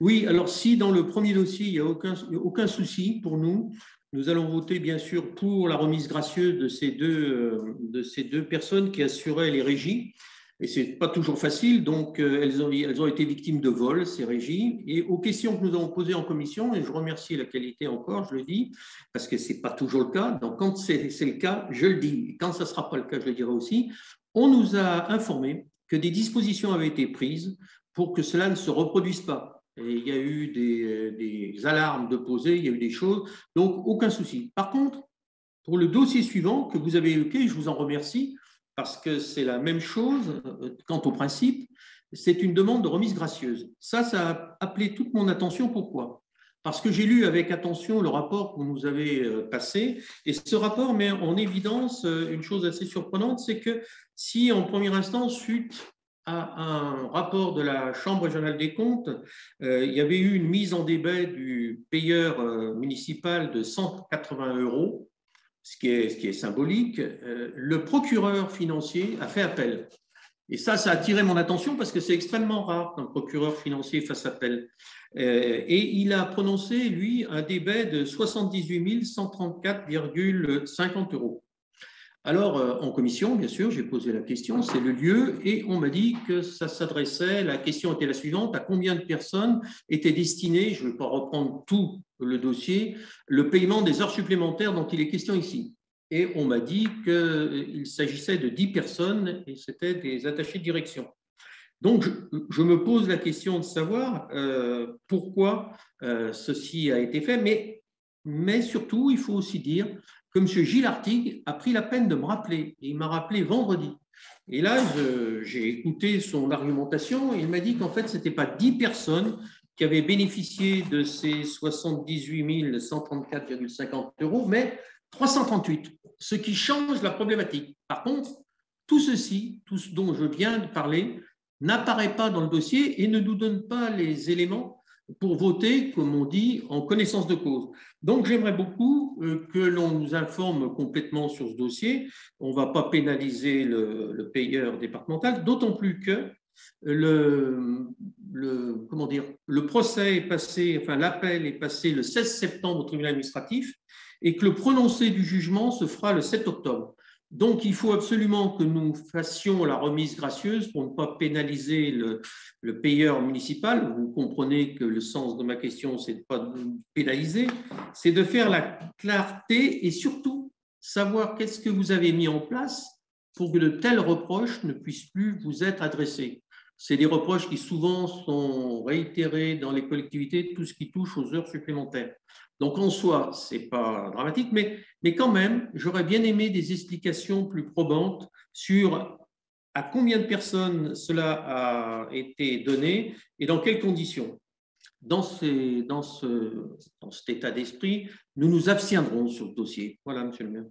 Oui, alors si dans le premier dossier, il n'y a aucun souci pour nous, nous allons voter bien sûr pour la remise gracieuse de ces deux personnes qui assuraient les régies. Et ce n'est pas toujours facile, donc elles ont été victimes de vol, ces régies. Et aux questions que nous avons posées en commission, et je remercie la qualité encore, je le dis, parce que ce n'est pas toujours le cas. Donc quand c'est le cas, je le dis. Et quand ça ne sera pas le cas, je le dirai aussi. On nous a informé que des dispositions avaient été prises pour que cela ne se reproduise pas. Et il y a eu des alarmes de poser, il y a eu des choses, donc aucun souci. Par contre, pour le dossier suivant que vous avez évoqué, je vous en remercie, parce que c'est la même chose quant au principe, c'est une demande de remise gracieuse. Ça a appelé toute mon attention. Pourquoi? Parce que j'ai lu avec attention le rapport que vous nous avez passé, et ce rapport met en évidence une chose assez surprenante, c'est que si en première instance, suite à un rapport de la Chambre régionale des comptes, il y avait eu une mise en débat du payeur municipal de 180 €, ce qui est symbolique, le procureur financier a fait appel. Et ça a attiré mon attention parce que c'est extrêmement rare qu'un procureur financier fasse appel. Et il a prononcé, lui, un débet de 78 134,50 €. Alors, en commission, bien sûr, j'ai posé la question, c'est le lieu, et on m'a dit que ça s'adressait, la question était la suivante, à combien de personnes était destiné, je ne vais pas reprendre tout le dossier, le paiement des heures supplémentaires dont il est question ici. Et on m'a dit qu'il s'agissait de 10 personnes et c'était des attachés de direction. Donc, je me pose la question de savoir pourquoi ceci a été fait, mais surtout, il faut aussi dire que M. Gilles Artigue a pris la peine de me rappeler, et il m'a rappelé vendredi. Et là, j'ai écouté son argumentation, et il m'a dit qu'en fait, ce n'était pas 10 personnes qui avaient bénéficié de ces 78 134,50 €, mais 338, ce qui change la problématique. Par contre, tout ceci, tout ce dont je viens de parler, n'apparaît pas dans le dossier et ne nous donne pas les éléments pour voter, comme on dit, en connaissance de cause. Donc, j'aimerais beaucoup que l'on nous informe complètement sur ce dossier. On ne va pas pénaliser le payeur départemental, d'autant plus que comment dire, le procès est passé, enfin l'appel est passé le 16 septembre au tribunal administratif et que le prononcé du jugement se fera le 7 octobre. Donc, il faut absolument que nous fassions la remise gracieuse pour ne pas pénaliser le payeur municipal. Vous comprenez que le sens de ma question, c'est de ne pas pénaliser, c'est de faire la clarté et surtout savoir qu'est-ce que vous avez mis en place pour que de tels reproches ne puissent plus vous être adressés. C'est des reproches qui souvent sont réitérés dans les collectivités, tout ce qui touche aux heures supplémentaires. Donc en soi, ce n'est pas dramatique, mais quand même, j'aurais bien aimé des explications plus probantes sur à combien de personnes cela a été donné et dans quelles conditions. Dans cet état d'esprit, nous nous abstiendrons sur le dossier. Voilà, monsieur le maire.